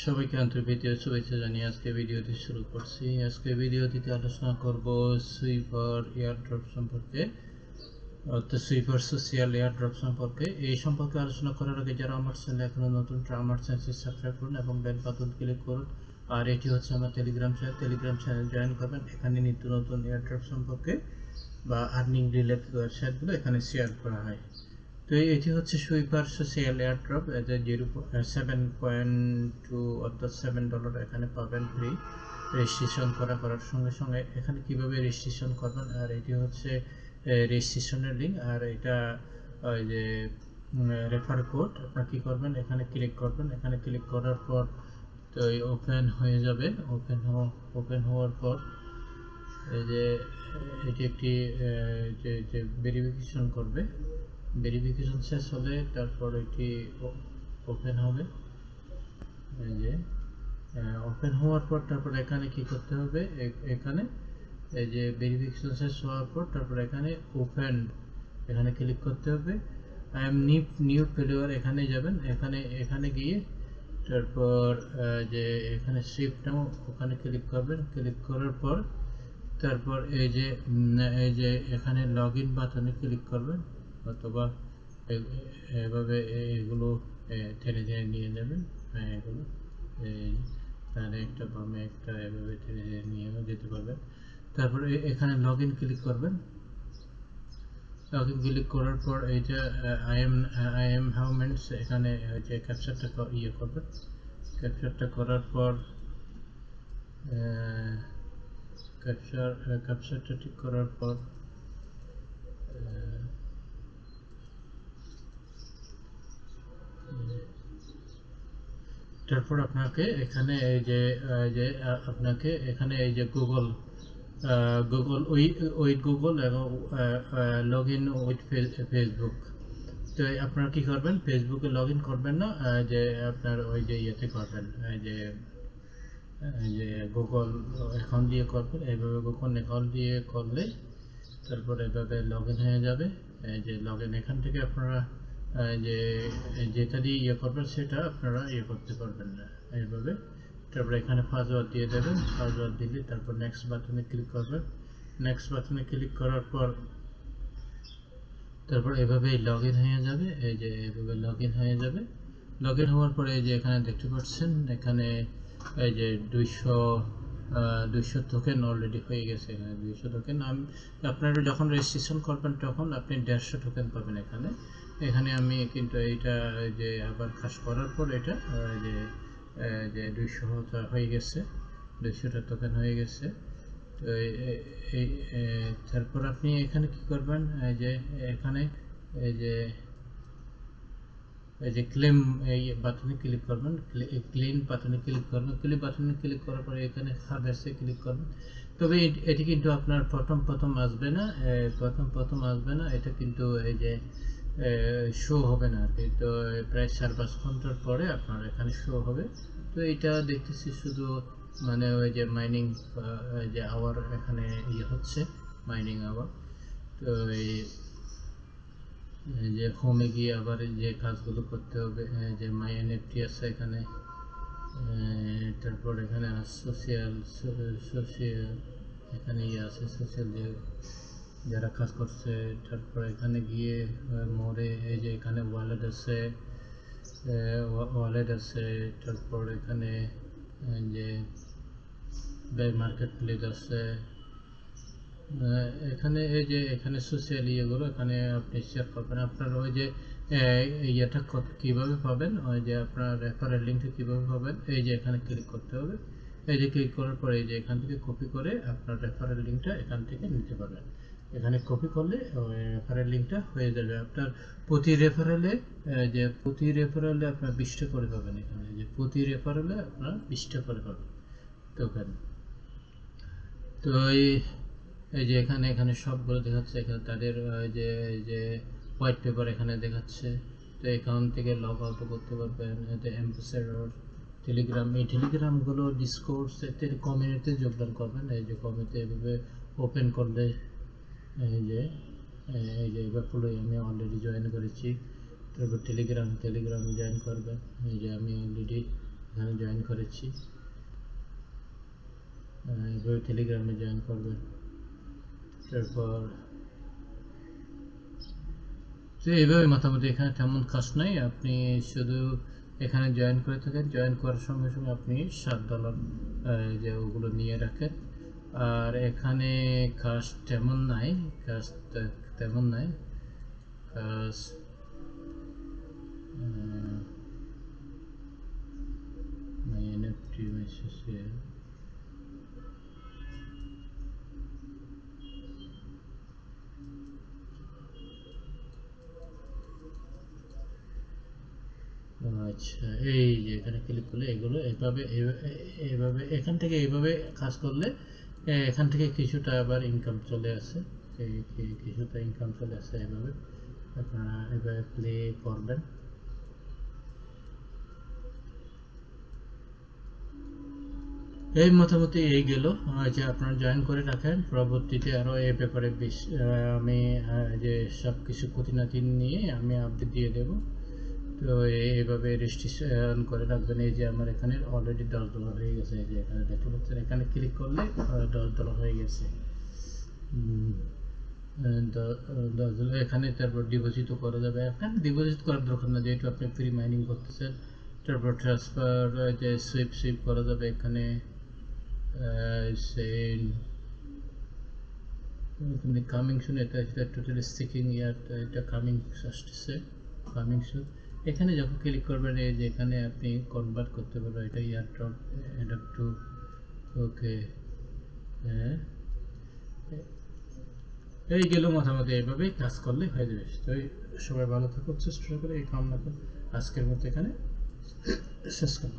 সবাইকে আন্তরিক শুভেচ্ছা জানিয়ে আজকে ভিডিওটি শুরু করছি। আজকে ভিডিওটিতে আলোচনা করব সুইপার এয়ারড্রপ সম্পর্কে, অর্থাৎ সুইপার সোশ্যাল এয়ারড্রপ সম্পর্কে। এই সম্পর্কে আলোচনা করার আগে যারা আমার চ্যানেল এখনো নতুন, আমার চ্যানেলটি সাবস্ক্রাইব করুন এবং বেল বাটন ক্লিক করুন। আর এটি হচ্ছে আমার টেলিগ্রাম চ্যানেল জয়েন করবেন। এখানে নিত্য নতুন এয়ারড্রপ সম্পর্কে বা আর্নিং রিলেটেড ওয়েবসাইটগুলো এখানে শেয়ার করা হয়। তো এটি হচ্ছে সুইপার সোশ্যাল এয়ারড্রপ, এটা 7.2 অর্থাৎ $7 এখানে পাবেন ফ্রি রেজিস্ট্রেশন করার সঙ্গে সঙ্গে। এখানে কিভাবে রেজিস্ট্রেশন করবেন, আর এটি হচ্ছে রেজিস্ট্রেশনের লিঙ্ক, আর এটা ওই যে রেফার কোড। আপনারা কি করবেন, এখানে ক্লিক করবেন। এখানে ক্লিক করার পর তো ওপেন হয়ে যাবে। ওপেন হওয়ার পর এই যে এটি একটি যে ভেরিফিকেশন করবে। ভেরিফিকেশন শেষ হলে তারপর এটি ওপেন হবে। এই যে ওপেন হওয়ার পর তারপর এখানে কি করতে হবে, এখানে এই যে ভেরিফিকেশন শেষ হওয়ার পর তারপর এখানে ওপেন, এখানে ক্লিক করতে হবে। আই এম নিউ প্লেয়ার, এখানে যাবেন। এখানে গিয়ে তারপর যে এখানে শিফট নাও, ওখানে ক্লিক করবেন। ক্লিক করার পর তারপর এই যে এখানে লগ ইন বাটনে ক্লিক করবেন, অথবা এভাবে এগুলো টেনে টেনে নিয়ে যাবেন। এগুলো তাহলে একটা বামে একটা এভাবে টেনে টেনে নিয়ে যেতে পারবেন। তারপরে এখানে লগ ইন ক্লিক করবেন। লগ ইন ক্লিক করার পর এইটা আই এম হাউমেন্টস, এখানে যে ক্যাপচারটা করবেন। ক্যাপচারটা করার পর ক্যাপচারটা ঠিক করার পর তারপর আপনাকে এখানে এই যে আপনাকে এখানে এই যে গুগল উইথ গুগল এবং লগ ইন উইথ ফেসবুক। তো আপনারা কি করবেন, ফেসবুকে লগ ইন করবেন না, যে আপনার ওই যে ইয়েতে করবেন, যে গুগল অ্যাকাউন্ট দিয়ে করবেন। এইভাবে গুগল অ্যাকাউন্ট দিয়ে করলে তারপর এভাবে লগ ইন হয়ে যাবে। এই যে লগ ইন, এখান থেকে আপনারা যে যেটা দিয়ে করবেন সেটা আপনারা করতে পারবেন না এইভাবে। তারপরে এখানে পাসওয়ার্ড দিয়ে দেবেন। পাসওয়ার্ড দিলে তারপর নেক্সট বাটনে ক্লিক করবেন। নেক্সট বাটনে ক্লিক করার পর তারপর এভাবেই লগ ইন হয়ে যাবে। এই যে এভাবে লগ ইন হয়ে যাবে। লগ ইন হওয়ার পরে এই যে এখানে দেখতে পাচ্ছেন, এখানে এই যে 200 টোকেন অলরেডি হয়ে গেছে। এখানে 200 টোকেন। আপনারা যখন রেজিস্ট্রেশন করবেন তখন আপনি 150 টোকেন পাবেন এখানে আমি কিন্তু এইটা যে আবার কাজ করার পর এটা যে 200টা হয়ে গেছে, 200টা টোকেন হয়ে গেছে। তো তারপর আপনি এখানে কি করবেন, এখানে এই যে ক্লেম এই বাটনে ক্লিক করবেন। ক্লেম বাটনে ক্লিক করবেন। ক্লেম বাটনে ক্লিক করার পরে এখানে হারভেস্টে ক্লিক করবেন। তবে এটি কিন্তু আপনার প্রথম আসবে না, প্রথম আসবে না। এটা কিন্তু এই যে শো হবে না আর কি। তো প্রায় 4-5 ঘন্টার পরে আপনার এখানে শো হবে। তো এটা দেখতেছি শুধু মানে ওই যে মাইনিং যে আওয়ার এখানে হচ্ছে, মাইনিং আওয়ার। তো যে হোমে গিয়ে আবার যে কাজগুলো করতে হবে, যে মাই এনএফটি আছে এখানে। তারপর এখানে সোশ্যাল এখানে আছে সোশ্যাল যে যারা কাজ করছে। তারপর এখানে গিয়ে মোড়ে এই যে এখানে ওয়ালেট আছে। তারপর এখানে যে মার্কেট প্লেস আছে। এখানে এই যে এখানে সোশ্যাল ইয়েগুলো এখানে আপনি শেয়ার করবেন। আপনার ওই যে ইয়েটা কীভাবে পাবেন, ওই যে আপনার রেফারেল লিঙ্কটা কীভাবে পাবেন, এই যে এখানে ক্লিক করতে হবে। এই যে ক্লিক করার পরে এই যে এখান থেকে কপি করে আপনার রেফারেল লিঙ্কটা এখান থেকে নিতে পারবেন। এখানে কপি করলে ওই রেফারেল লিঙ্কটা হয়ে যাবে আপনার। প্রতি রেফারেলে আপনার 20টা করে পাবেন। এখানে যে প্রতি রেফারেলে আপনার 20টা করে পাবেন টোকেন। তো এই যে এখানে সবগুলো দেখাচ্ছে। এখানে তাদের যে হোয়াইট পেপার এখানে দেখাচ্ছে। তো এখান থেকে লগ আউট করতে পারবেন। এতে অ্যাম্বাসেডর, টেলিগ্রাম, এই টেলিগ্রামগুলো ডিসকর্ড এতে কমিউনিটিতে যোগদান করবেন। এই যে কমিউনিটি এভাবে ওপেন করলে এই যে এভাবে আমি অলরেডি জয়েন করেছি। তারপর টেলিগ্রামে জয়েন করবেন। এই যে আমি অলরেডি এখানে জয়েন করেছি, এভাবে টেলিগ্রামে জয়েন করবেন। তারপর তো এইভাবে মোটামুটি এখানে তেমন কাজ নাই, আপনি শুধু এখানে জয়েন করে থাকেন, জয়েন করার সঙ্গে সঙ্গে আপনি $7 যে ওগুলো নিয়ে রাখেন। আর এখানে কাজ তেমন নাই, কাজ তেমন নাই, কাজ NFT মেসেজে আচ্ছা, এই যে এখানে ক্লিক করলে এগুলো এইভাবে এখান থেকে এইভাবে কাজ করলে এখান থেকে কিছুটা আবার ইনকাম চলে আসে, কিছুটা ইনকাম চলে আসে। এইভাবে আপনারা এভাবে প্লে করবেন। এই মোটামুটি এই গেল যে আপনারা জয়েন করে রাখেন, পরবর্তীতে আরও এই ব্যাপারে আমি যে সব কিছু খুঁটিনাটি নিয়ে আমি আপডেট দিয়ে দেব। তো এইভাবে রেজিস্ট্রেশন করে রাখবেন। এই যে আমার এখানে অলরেডি $10 হয়ে গেছে, এই যে এখানে দেখতে পাচ্ছেন, এখানে ক্লিক করলে $10 হয়ে গেছে। $10 এখানে তারপর ডিপোজিটও করা যাবে। এখানে ডিপোজিট করার দরকার না, যেহেতু আপনি ফ্রি মাইনিং করতেছেন। তারপর ট্রান্সফার যে সুইপ করা যাবে এখানে, কামিং সুন, এটা টোটালি স্টিকিং ইয়ার, এটা কামিং আসতেছে, কামিং সুন। এখানে যখন ক্লিক করবেন এই যে এখানে আপনি কনভার্ট করতে পারবেন, এটা এয়ারড্রপ অ্যাডাপ্ট টু, ওকে। হ্যাঁ, এই গেল মোটামুটি, এইভাবে কাজ করলে হয়ে যাবে। তো সবাই ভালো থাকুন, চেষ্টা করে এই কামনা করে আজকের মতো এখানে শেষ করব।